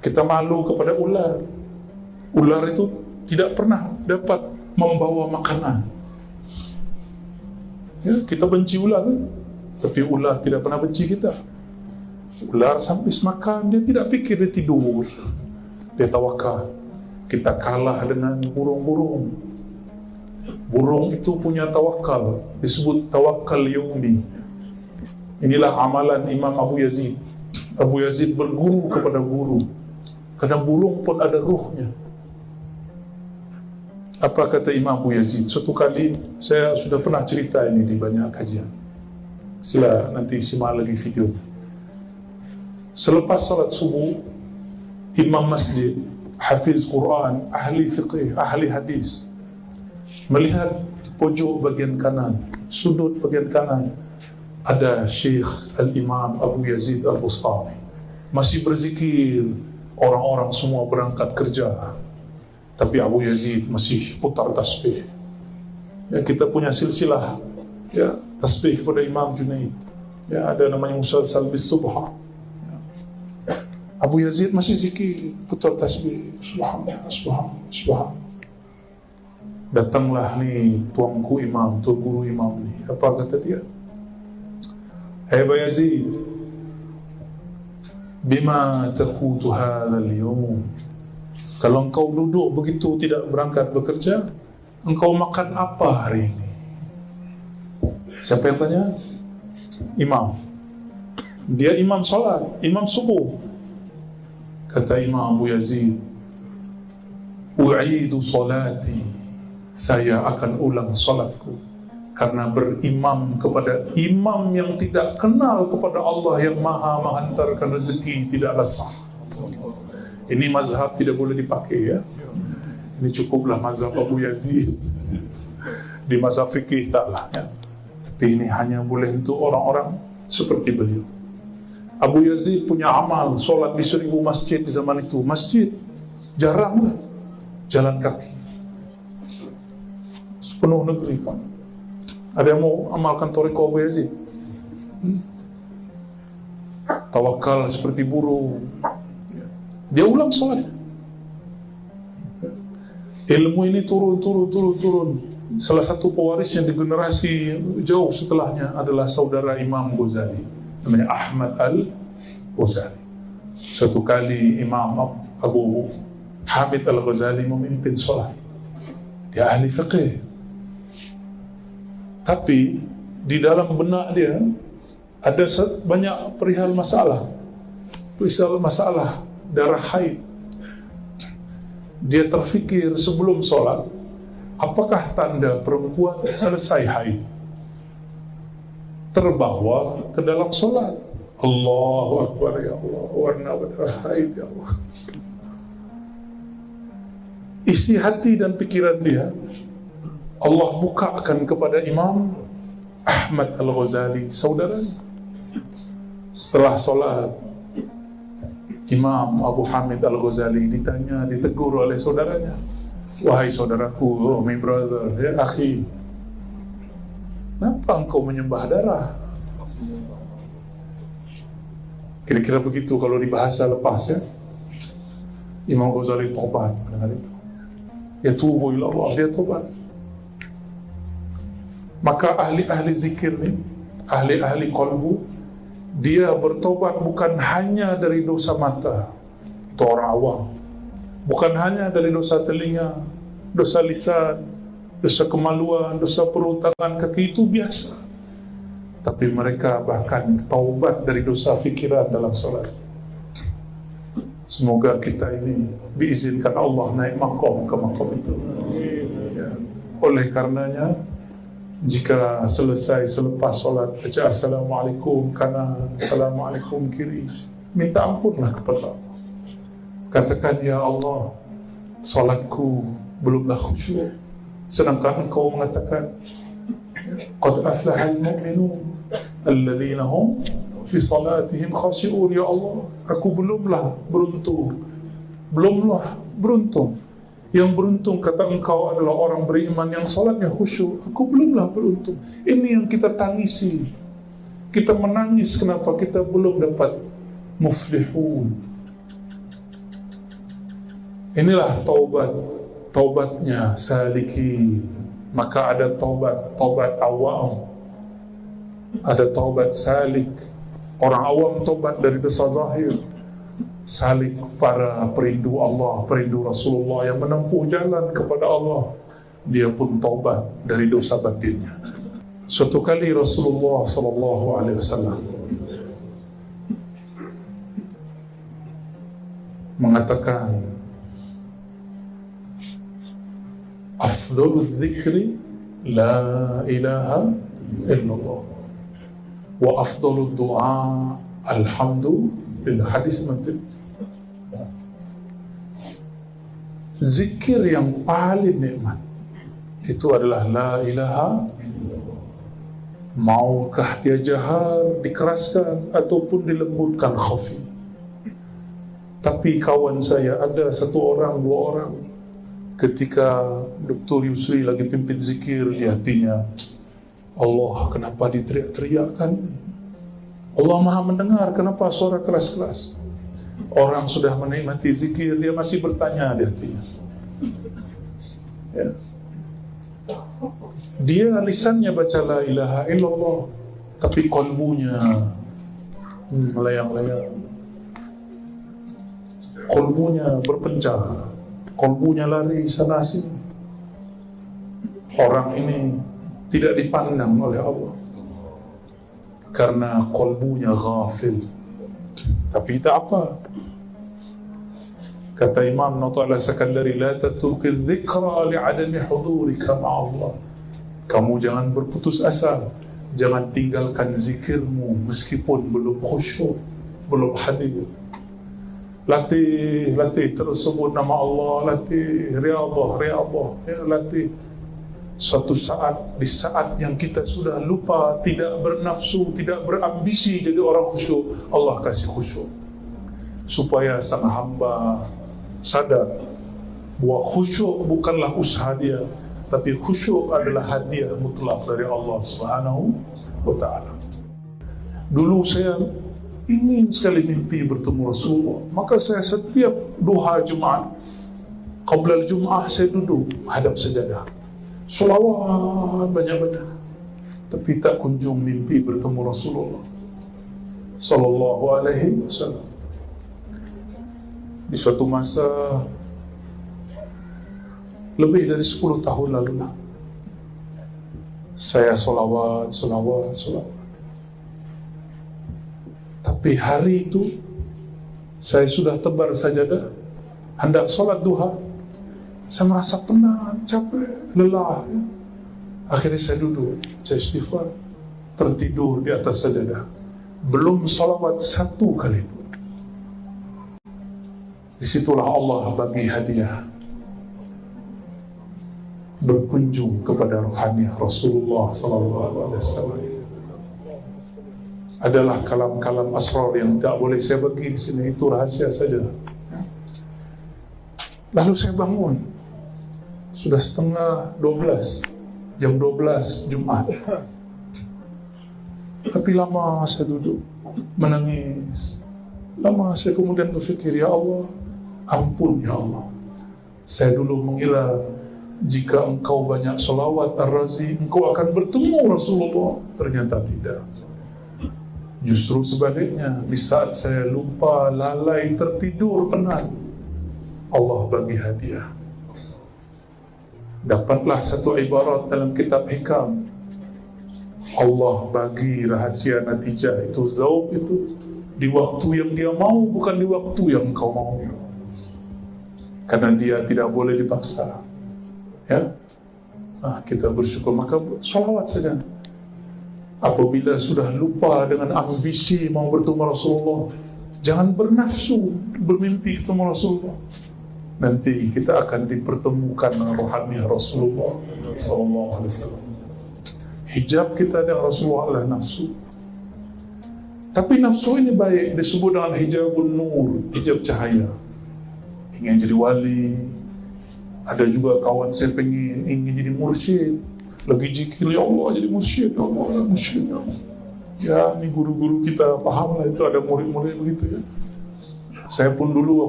Kita malu kepada ular. Ular itu tidak pernah dapat membawa makanan. Ya, kita benci ular, tapi ular tidak pernah benci kita. Ular sampai makan, dia tidak pikir, dia tidur, dia tawakal. Kita kalah dengan burung-burung. Burung itu punya tawakal, disebut tawakal yaumi. Inilah amalan Imam Abu Yazid. Abu Yazid berguru kepada burung, karena burung pun ada ruhnya. Apa kata Imam Abu Yazid? Suatu kali, saya sudah pernah cerita ini di banyak kajian. Sila nanti simak lagi video. Selepas salat subuh, imam masjid, hafiz Quran, ahli fiqih, ahli hadis, melihat pojok bagian kanan, sudut bagian kanan, ada Syekh Al-Imam Abu Yazid Al-Bustami masih berzikir. Orang-orang semua berangkat kerja, tapi Abu Yazid masih putar tasbih. Ya, kita punya silsilah, ya, tasbih kepada Imam Junaid. Ya, ada namanya musalsal bis subha. Ya. Abu Yazid masih zikir, putar tasbih, subhanallah, subhanallah, subhanallah. Datanglah nih tuanku imam, tuan guru imam nih. Apa kata dia? Hai Abu Yazid, bima taqutu hadzal yawm. Kalau engkau duduk begitu tidak berangkat bekerja, engkau makan apa hari ini? Siapa yang tanya? Imam. Dia imam salat, imam subuh. Kata Imam Abu Yazid, u'idu salati, saya akan ulang salatku, karena berimam kepada imam yang tidak kenal kepada Allah yang maha menghantarkan rezeki tidaklah sah. Ini mazhab tidak boleh dipakai, ya. Ini cukuplah mazhab Abu Yazid. Di mazhab fikih taklah, ya. Tapi ini hanya boleh untuk orang-orang seperti beliau. Abu Yazid punya amal solat di 1000 masjid di zaman itu. Masjid jarang, jalan kaki sepenuh negeri, Pak. Ada yang mau amalkan thariqah Abu Yazid? Tawakal seperti burung. Dia ulang sholat. Ilmu ini turun. Salah satu pewarisnya di generasi jauh setelahnya adalah saudara Imam Ghazali, namanya Ahmad Al-Ghazali. Suatu kali Imam Abu Hamid Al-Ghazali memimpin sholat. Dia ahli fiqih, tapi di dalam benak dia ada banyak perihal masalah darah haid. Dia terfikir sebelum sholat, apakah tanda perempuan selesai haid? Terbawa ke dalam sholat. Allahu Akbar, ya Allah, warna darah haid, ya Allah. Isi hati dan pikiran dia Allah bukakan kepada Imam Ahmad Al-Ghazali, saudaranya. Setelah sholat, Imam Abu Hamid Al-Ghazali ditegur oleh saudaranya. Wahai saudaraku, oh my brother, ya akhi, kenapa engkau menyembah darah? Kira-kira begitu kalau di bahasa lepas, ya. Imam Ghazali tobat dengan itu. Ya tubu ila Allah, dia tobat. Maka ahli-ahli zikir ni, ahli-ahli qalbu, dia bertobat bukan hanya dari dosa mata, itu orang awam. Bukan hanya dari dosa telinga, dosa lisan, dosa kemaluan, dosa perut, tangan, kaki, itu biasa. Tapi mereka bahkan taubat dari dosa fikiran dalam salat. Semoga kita ini diizinkan Allah naik maqam ke maqam itu. Ya. Oleh karenanya, jika selesai selepas solat baca Assalamualaikum kanan, Assalamualaikum kiri, minta ampunlah kepada Allah. Katakan, ya Allah, solatku belumlah khusyuk, sedangkan engkau mengatakan qad aflahal mu'minun alladzina hum fi salatihim khashi'un. Ya Allah, aku belumlah beruntung. Yang beruntung kata engkau adalah orang beriman yang salatnya khusyuk. Aku belumlah beruntung. Ini yang kita tangisi. Kita menangis kenapa kita belum dapat muflihun. Inilah taubatnya saliki. Maka ada taubat awam, ada taubat salik. Orang awam taubat dari dosa zahir, salik para perindu Allah, perindu Rasulullah yang menempuh jalan kepada Allah, dia pun taubat dari dosa batinnya. Suatu kali Rasulullah SAW mengatakan, afdalul dzikri la ilaha illallah wa afdalud du'a alhamdulillah. Hadis nanti, zikir yang paling nikmat itu adalah la ilaha. Maukah dia jahar, dikeraskan ataupun dilembutkan khafi. Tapi kawan saya ada satu orang, dua orang, ketika Dr. Yusri lagi pimpin zikir di hatinya, Allah kenapa diteriak-teriakkan? Allah maha mendengar, kenapa suara keras-keras? Orang sudah menikmati zikir, dia masih bertanya di hatinya. Ya. Dia lisannya baca la ilaha illallah, tapi kolbunya melayang-layang, kolbunya berpencar, kolbunya lari sana sini. Orang ini tidak dipandang oleh Allah karena kolbunya ghafil. Tapi tak apa. Kata Imam Nawawi Sakandari, la tatrukil dzikra li'adami hudurika ma'allah. Kamu jangan berputus asa, jangan tinggalkan zikirmu meskipun belum khusyuk, belum hadir. Latih terus sebut nama Allah, latih riyadhah, ya, latih. Suatu saat, di saat yang kita sudah lupa, tidak bernafsu, tidak berambisi jadi orang khusyuk, Allah kasih khusyuk supaya sang hamba sadar bahwa khusyuk bukanlah usaha dia, tapi khusyuk adalah hadiah mutlak dari Allah Subhanahu wa ta'ala. Dulu saya ingin sekali mimpi bertemu Rasulullah, maka saya setiap duha Jumat, qabla Jum'ah, saya duduk hadap sajadah, selawat banyak-banyak, tapi tak kunjung mimpi bertemu Rasulullah sallallahu alaihi wasallam. Di suatu masa lebih dari 10 tahun lalu lah, saya solawat. Tapi hari itu saya sudah tebar sajadah, hendak solat duha, saya merasa penat, capek, lelah. Akhirnya saya duduk, saya istighfar, tertidur di atas sajadah, belum solawat satu kali pun. Disitulah Allah bagi hadiah, berkunjung kepada rohani Rasulullah SAW. Adalah kalam-kalam asrar yang tak boleh saya bagi di sini, itu rahasia saja. Lalu saya bangun, sudah setengah 12, jam 12 Jumat. Tapi lama saya duduk menangis. Lama saya kemudian berfikir, ya Allah, ampun ya Allah, saya dulu mengira jika engkau banyak salawat ar-razi, engkau akan bertemu Rasulullah. Ternyata tidak. Justru sebaliknya, di saat saya lupa, lalai, tertidur, penat, Allah bagi hadiah. Dapatlah satu ibarat dalam kitab hikam, Allah bagi rahasia natijah itu, zauq itu, di waktu yang dia mau, bukan di waktu yang engkau mau. Karena dia tidak boleh dipaksa. Ya, kita bersyukur, maka salawat saja. Apabila sudah lupa dengan ambisi mau bertemu Rasulullah, jangan bernafsu bermimpi ketemu Rasulullah. Nanti kita akan dipertemukan dengan rohani Rasulullah SAW. Hijab kita dengan Rasulullah adalah nafsu. Tapi nafsu ini baik, disebut dengan hijabun nur, hijab cahaya. Ingin jadi wali. Ada juga kawan saya ingin jadi mursyid, lagi zikir, ya Allah jadi mursyid, ya Allah mursyid. Ya, ini guru-guru kita paham lah, itu ada murid-murid begitu ya. Saya pun dulu